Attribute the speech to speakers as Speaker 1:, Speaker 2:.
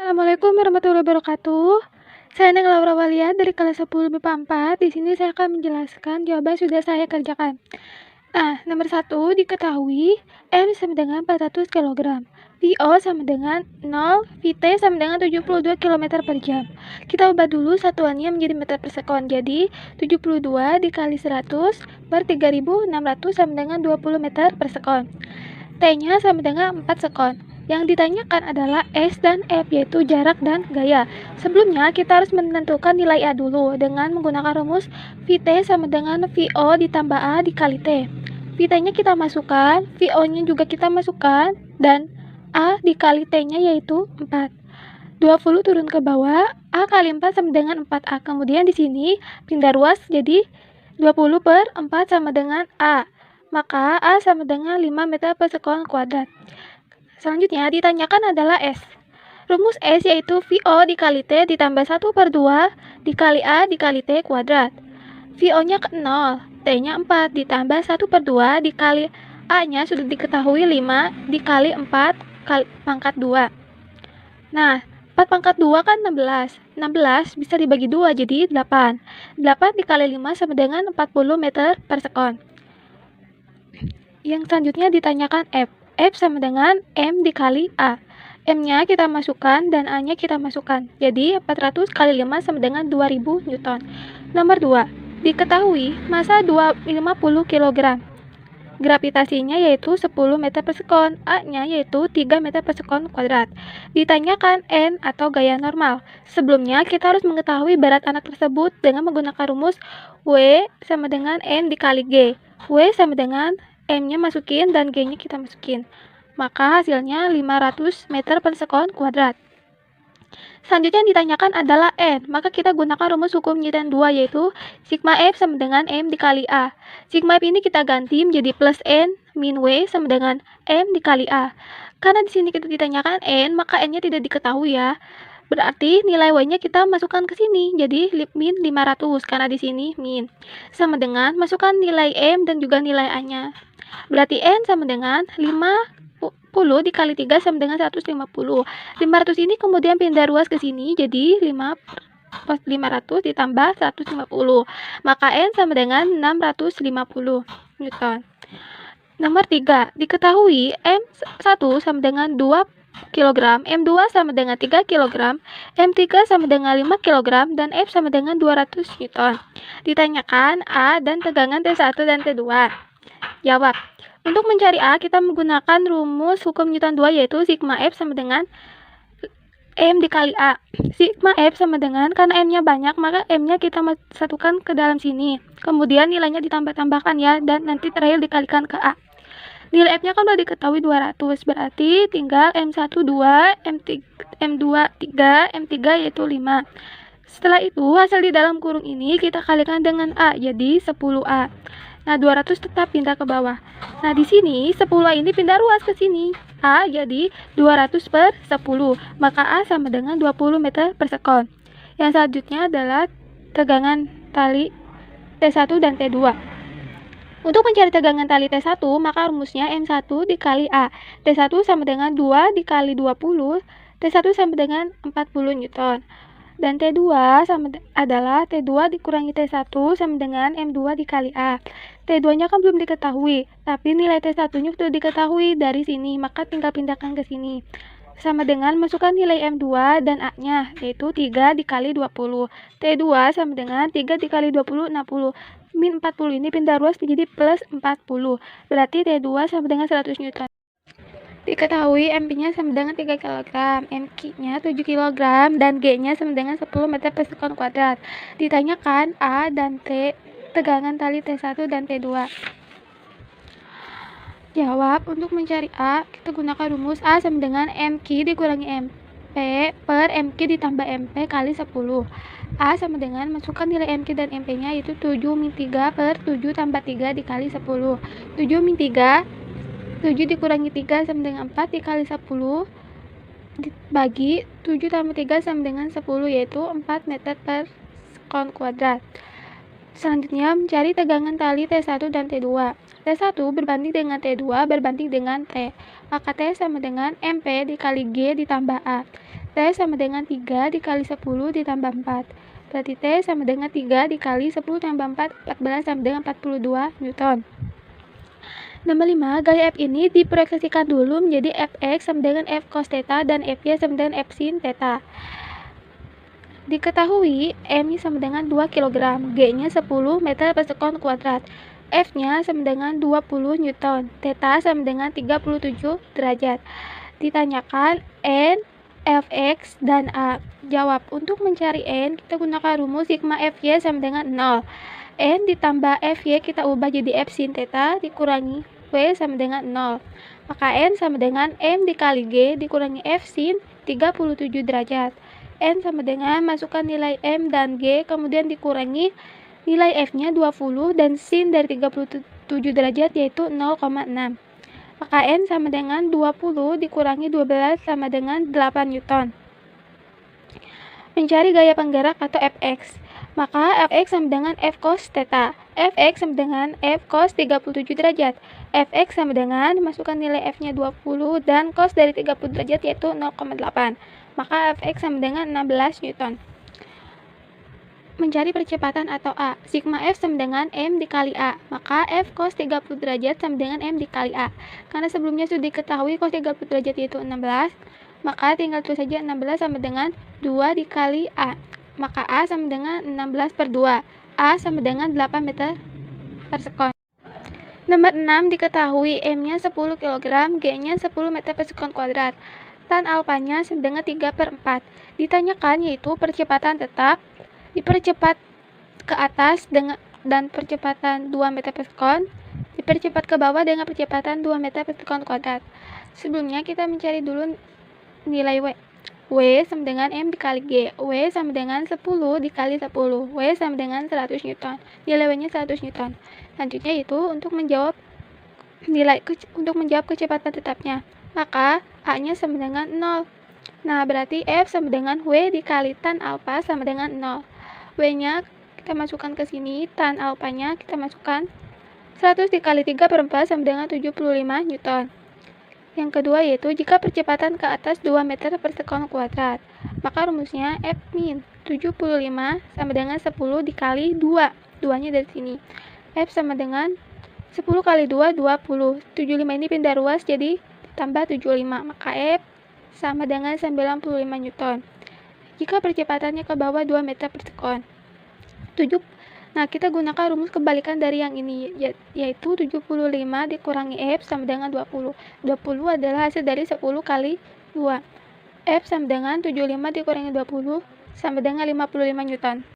Speaker 1: Assalamualaikum warahmatullahi wabarakatuh. Saya Neng Laura Walia dari kelas 10 MIPA 4. Di sini saya akan menjelaskan jawaban sudah saya kerjakan. Nah, nomor 1 diketahui M sama dengan 400 kg. VO sama dengan 0, VT sama dengan 72 km per jam. Kita ubah dulu satuannya menjadi meter per sekon. Jadi, 72 dikali 100 per 3600 sama dengan 20 meter per sekon. T-nya sama dengan 4 sekon. Yang ditanyakan adalah S dan F, yaitu jarak dan gaya. Sebelumnya, kita harus menentukan nilai A dulu dengan menggunakan rumus VT sama dengan VO ditambah A dikali T. VT-nya kita masukkan, VO-nya juga kita masukkan, dan A dikali T-nya yaitu 4. 20 turun ke bawah, A kali 4 sama dengan 4A. Kemudian di sini pindah ruas jadi 20 per 4 sama dengan A. Maka A sama dengan 5 meter per sekon kuadrat. Selanjutnya ditanyakan adalah S. Rumus S yaitu VO dikali T ditambah 1 per 2 dikali A dikali T kuadrat. VO-nya ke 0, T-nya 4 ditambah 1 per 2 dikali A-nya sudah diketahui 5 dikali 4 kali pangkat 2. Nah, 4 pangkat 2 kan 16. 16 bisa dibagi 2 jadi 8. 8 dikali 5 sama dengan 40 meter per sekon. Yang selanjutnya ditanyakan F. F sama dengan M dikali A. M-nya kita masukkan dan A-nya kita masukkan. Jadi 400 kali 5 sama dengan 2000 Newton. Nomor 2. Diketahui massa 50 kg. Gravitasinya yaitu 10 meter per sekon. A-nya yaitu 3 meter per sekon kuadrat. Ditanyakan N atau gaya normal. Sebelumnya kita harus mengetahui berat anak tersebut dengan menggunakan rumus W sama dengan N dikali G. W sama dengan M-nya masukin dan G-nya kita masukin. Maka hasilnya 500 meter per sekon kuadrat. Selanjutnya yang ditanyakan adalah N. Maka kita gunakan rumus hukum Newton 2 yaitu sigma F sama dengan M dikali A. Sigma F ini kita ganti menjadi plus N min W sama dengan M dikali A. Karena di sini kita ditanyakan N, maka N-nya tidak diketahui ya. Berarti nilai Y-nya kita masukkan ke sini. Jadi min 500 karena di sini min. Sama dengan masukkan nilai M dan juga nilai A-nya. Berarti N sama dengan 50 dikali 3 sama dengan 150. 500 ini kemudian pindah ruas ke sini jadi 500 ditambah 150. Maka N sama dengan 650 Newton. Nomor 3. Diketahui M1 sama dengan 2 kg, M2 sama dengan 3 kg, M3 sama dengan 5 kg, dan F sama dengan 200 Newton. Ditanyakan A dan tegangan T1 dan T2. Jawab. Untuk mencari A, kita menggunakan rumus hukum Newton 2 yaitu sigma F sama dengan M dikali A. Sigma F sama dengan, karena M-nya banyak, maka M-nya kita satukan ke dalam sini. Kemudian nilainya ditambah-tambahkan ya, dan nanti terakhir dikalikan ke A. Nilai F-nya kan udah diketahui 200, berarti tinggal M1 2, M2 3, M3 yaitu 5. Setelah itu, hasil di dalam kurung ini kita kalikan dengan A, jadi 10A. Nah, 200 tetap pindah ke bawah. Nah, di sini 10A ini pindah ruas ke sini. A jadi 200 per 10. Maka A sama dengan 20 meter per sekon. Yang selanjutnya adalah tegangan tali T1 dan T2. Untuk mencari tegangan tali T1, maka rumusnya M1 dikali A. T1 sama dengan 2 dikali 20. T1 sama dengan 40 Newton. Dan T2 adalah T2 dikurangi T1 sama dengan M2 dikali A. T2-nya kan belum diketahui, tapi nilai T1-nya sudah diketahui dari sini, maka tinggal pindahkan ke sini. Sama dengan masukkan nilai M2 dan A-nya, yaitu 3 dikali 20. T2 sama dengan 3 dikali 20, 60. Min 40 ini pindah ruas menjadi plus 40. Berarti T2 sama dengan 100 Newton. Diketahui MP-nya sama dengan 3 kg, MQ-nya 7 kg, dan G-nya sama dengan 10 meter per sekon kuadrat. Ditanyakan A dan T, tegangan tali T1 dan T2. Jawab, untuk mencari A, kita gunakan rumus A sama dengan MQ dikurangi MP per MQ ditambah MP kali 10. A sama dengan masukkan nilai MQ dan MP-nya yaitu 7 min 3 per 7 tambah 3 dikali 10. 7 min 3 7 dikurangi 3 sama dengan 4 dikali 10 dibagi 7 tambah 3 sama dengan 10 yaitu 4 meter per sekon kuadrat. Selanjutnya mencari tegangan tali T1 dan T2. T1 berbanding dengan T2 berbanding dengan T. Maka T sama dengan MP dikali G ditambah A. T sama dengan 3 dikali 10 ditambah 4. Berarti T sama dengan 3 dikali 10 tambah 4, 14 sama dengan 42 Newton. Nomor 5, gaya F ini diproyeksikan dulu menjadi Fx sama dengan F cos theta dan Fy sama dengan F sin theta. Diketahui M-nya sama dengan 2 kg, G-nya 10 meter per sekon kuadrat, F-nya sama dengan 20 Newton, theta sama dengan 37 derajat. Ditanyakan N, Fx, dan A. Jawab, untuk mencari N, kita gunakan rumus sigma Fy sama dengan 0. N ditambah Fy kita ubah jadi F sin theta dikurangi W sama dengan 0. Maka N sama dengan M dikali G dikurangi F sin 37 derajat. N sama dengan masukkan nilai M dan G kemudian dikurangi nilai F-nya 20 dan sin dari 37 derajat yaitu 0,6. Maka N sama dengan 20 dikurangi 12 sama dengan 8 Newton. Mencari gaya penggerak atau Fx. Maka Fx sama dengan F cos theta. Fx sama dengan F cos 37 derajat. Fx sama dengan masukkan nilai F-nya 20 dan cos dari 30 derajat yaitu 0,8. Maka Fx sama dengan 16 Newton. Mencari percepatan atau A. Sigma F sama dengan M dikali A. Maka F cos 30 derajat sama dengan M dikali A. Karena sebelumnya sudah diketahui cos 30 derajat yaitu 16, maka tinggal tulis saja 16 sama dengan 2 dikali A. Maka A sama dengan 16 per 2. A sama dengan 8 meter per sekon. Nomor 6 diketahui M-nya 10 kg, G-nya 10 meter per sekon kuadrat. Tan alfanya sama dengan 3 per 4. Ditanyakan yaitu percepatan tetap dipercepat ke atas dan percepatan 2 meter per sekon, dipercepat ke bawah dengan percepatan 2 meter per sekon kuadrat. Sebelumnya kita mencari dulu nilai W. W sama dengan M dikali G. W sama dengan 10 dikali 10. W sama dengan 100 Newton. Nilai W-nya 100 Newton. Selanjutnya itu untuk menjawab kecepatan tetapnya. Maka A-nya sama dengan 0. Nah, berarti F sama dengan W dikali tan alfa sama dengan 0. W-nya kita masukkan ke sini, tan alfanya kita masukkan 100 dikali 3 per 4 sama dengan 75 Newton. Yang kedua yaitu jika percepatan ke atas 2 meter per sekon kuadrat, maka rumusnya F min 75 sama dengan 10 dikali 2. 2-nya dari sini. F sama dengan 10 kali 2, 20. 75 ini pindah ruas jadi tambah 75. Maka F sama dengan 95 Newton. Jika percepatannya ke bawah 2 meter per sekon. Nah, kita gunakan rumus kebalikan dari yang ini, yaitu 75 dikurangi F sama dengan 20. 20 adalah hasil dari 10 kali 2. F sama dengan 75 dikurangi 20 sama dengan 55 Newton.